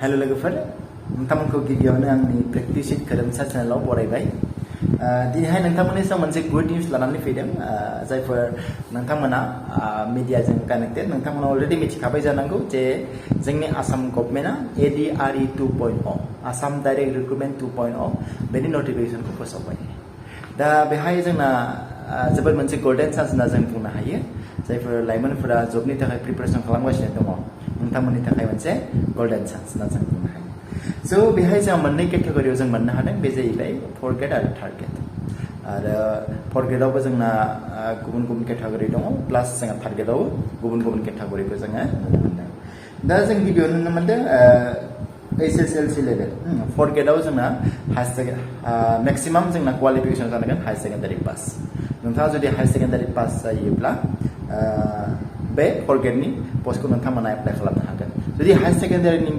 hello लोगोफोर नोंथांमोनखौ गिबियावनो आंनि प्रेक्टिस शीट खोरोमसा चेनेलाव बरायबाय दिनैहाय नोंथांमोननि सायाव मोनसे गुड निउज लानानै फैदों जायफोर नोंथांमोना मीडियाजों कानेक्टेड नोंथांमोना अलरेडि मिथिखाबाय जानांगौ जे जोंनि आसाम गभर्नमेन्टआ ADRE 2.0 आसाम डाइरेक्ट रिक्रुटमेन्ट 2.0 बेनि नटिफिकेशनखौ फोसावबाय दा बेहाय जोंना जोबोद मोनसे गोल्डेन चान्स होनना जों बुंनो हायो जायफोर लाइमोनफोरा जबनि थाखाय प्रिपारेसन खालामगासिनो दङ नोंथांमोननि थाखाय मोनसे गोल्डेन चान्स होनना जों बुंनो हायो सो बेहाय जों मोननै केटेगरियाव जों मोननो हादों बे जाहैबाय 4th ग्रेड आरो 3rd ग्रेड आरो 4th ग्रेडआवबो जोंना गुबुन गुबुन केटेगरि दङ प्लास जोंहा 3rd ग्रेडआव गुबुन गुबुन केटेगरिखौ जोङो नुनो मोनदों दा जों गिबियाव नुनो मोनदों SSLC लेभेल 4th ग्रेडआव जोंना मेक्सिमाम जोंना क्वालिफिकेसन जानांगोन हाई सेकेन्डारि पास नोंथाङा जुदि हाई सेकेन्डारि पास जायोब्ला बे 4th ग्रेडनि पस्टखौ नोंथांमोना एप्लाइ खालामनो हागोन जुदि हाई सेकेन्डारिनि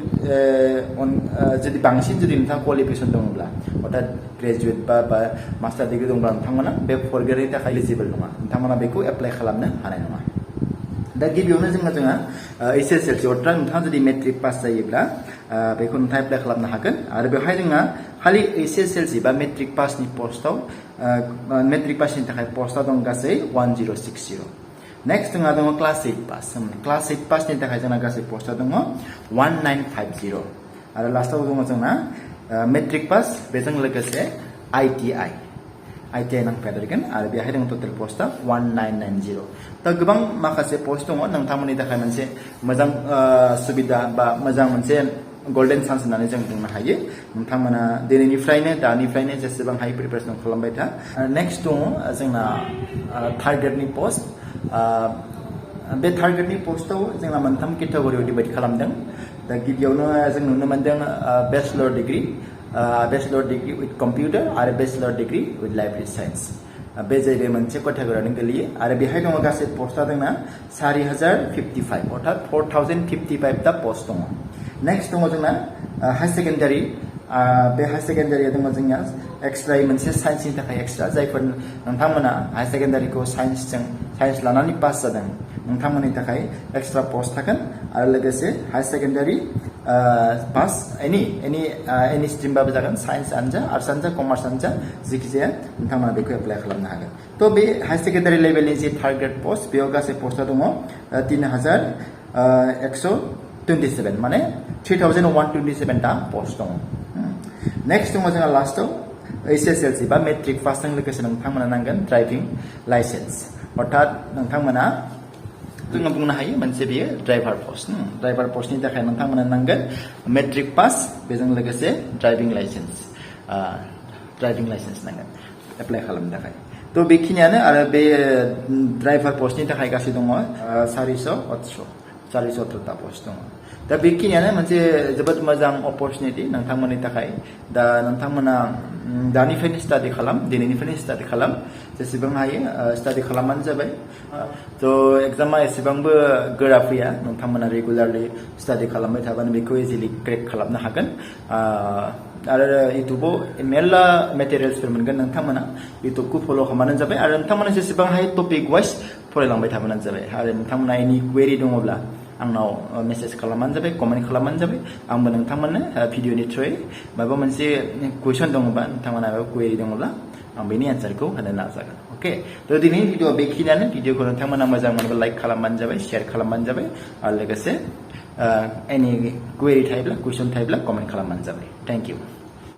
जुदि बांसिन जुदि नोंथाङा क्वालिफिकेसन दङब्ला अर्थात ग्रेजुवेट बा मास्टार डिग्री दंब्ला नोंथांमोना बे 4th ग्रेडनि थाखाय एलिजिबल नङा नोंथांमोना बेखौ एप्लाइ खालामनो हानाय नङा दा गिबियावनो जोंहा SSLC अर्थात नोंथाङा जुदि मेट्रिक पास जायोब्ला बेखौ नोंथाङा एप्लाइ खालामनो हागोन आरो बेवहाय जोंहा खालि SSLC बा मेट्रिक पासनि पस्टआव मेट्रिक पासनि थाखाय पस्टआ दं गासै 1060 नेक्स्ट जोंहा दङ क्लास 8 पास क्लास 8 पासनि थाखाय जोंना गासै पस्टआ दङ 1950 आरो लास्टआव दङ जोंना मेट्रिक पास बेजों लोगोसे ITI नांफादेरगोन आरो बेहाय दङ टटेल पस्टआ 1990 दा गोबां माखासे पस्ट दङ नोंथांमोननि थाखाय मोनसे मोजां सुबिदा बा मोजां मोनसे गोल्डेन चान्स होननानै जों बुंनो हायो नोंथांमोना दानिफ्रायनो जेसेबां हायो प्रिपारेसन खालामबाय था नेक्स्ट दङ जोंना 3rd ग्रेडनि पस्ट बे 3rd ग्रेडनि पस्टआव जोंना मोनथाम केटेगरियाव डिभाइड खालामदों दा गिबियावनो जों नुनो मोनदों बेचलर डिग्री विथ कम्पिउटार आरो bachelor degree with library science बे जाहैबाय मोनसे केटेगरियावनो गोलैयो आरो बेहाय दङ गासै पस्टआ जोंना 4055 अर्थात 4055 दा पस्ट दङ नेक्स्ट दङ जोंना हाई सेकेन्डारि बे हाई सेकेन्डारिया दङ जोंनिया एक्सट्रा मोनसे साइन्सनि थाखाय एक्सट्रा जायफोर नोंथांमोना हाई सेकेन्डारिखौ साइन्स लानानै पास जादों नोंथांमोननि थाखाय एक्सट्रा पस्ट थागोन आरो लोगोसे हाई सेकेन्डारि पास एनि स्ट्रिमबाबो जागोन साइन्सआनो जा आर्ट्सआनो जा कमार्सआनो जा जिखिजाया नोंथांमोना बेखौ एप्लाइ खालामनो हागोन थ' बे हाई सेकेन्डारि लेभेलनि जे 3rd ग्रेड पस्ट बेयाव गासै पस्टआ दङ 3127 माने 3127 टा पस्ट दङ नेक्स्ट दङ जोंहा लास्टआव SSLC बा मेट्रिक पासजों लोगोसे नोंथांमोना नांगोन ड्राइभिं लाइसेन्स अर्थात नोंथांमोना जोङो बुंनो हायो मोनसे बेयो ड्राइभार पस्टनि थाखाय नोंथांमोना नांगोन मेट्रिक पास बेजों लोगोसे ड्राइभिं लाइसेन्स नांगोन एप्लाइ खालामनो थाखाय थ' बेखिनियानो आरो बे ड्राइभार पस्टनि थाखाय गासै दङ 418 टा पस्ट दङ दा बेखिनियानो मोनसे जोबोद मोजां अपरचुनिटि नोंथांमोननि थाखाय दा नोंथांमोना दिनैनिफ्रायनो स्टाडि खालाम जेसेबां हायो स्टाडि खालामबानो जाबाय थ' एग्जामा एसेबांबो गोरा फैया नोंथांमोना रेगुलारलि स्टाडि खालामबाय थाबानो बेखौ इजिलि क्रेक खालामनो हागोन आरो इउटुबाव मेरला मेटेरियेल्सफोर मोनगोन नोंथांमोना इउटुबखौ फल' खालामबानो जाबाय आरो नोंथांमोना जेसेबां हायो टपिक वाइज फरायलांबाय थाबानो जाबाय आरो नोंथांमोना एनि कुवेरि दङब्ला आंनाव मेसेज खालामबानो जाबाय कमेन्ट खालामबानो जाबाय आंबो नोंथांमोननो भिडिअनि थ्रुयै माबा मोनसे कुइसन दङबा नोंथांमोना माबा कुवेरि दङब्ला आं बेनि एन्सारखौ होनो नाजागोन अके थ' दिनैनि भिडिअआ बेखिनियानो भिडिअखौ नोंथांमोना मोजां मोनोबा लाइक खालामबानो जाबाय शेयार खालामबानो जाबाय आरो लोगोसे एनि कुवेरि थायोब्ला कुइसन थायोब्ला कमेन्ट खालामबानो जाबाय थेंक इउ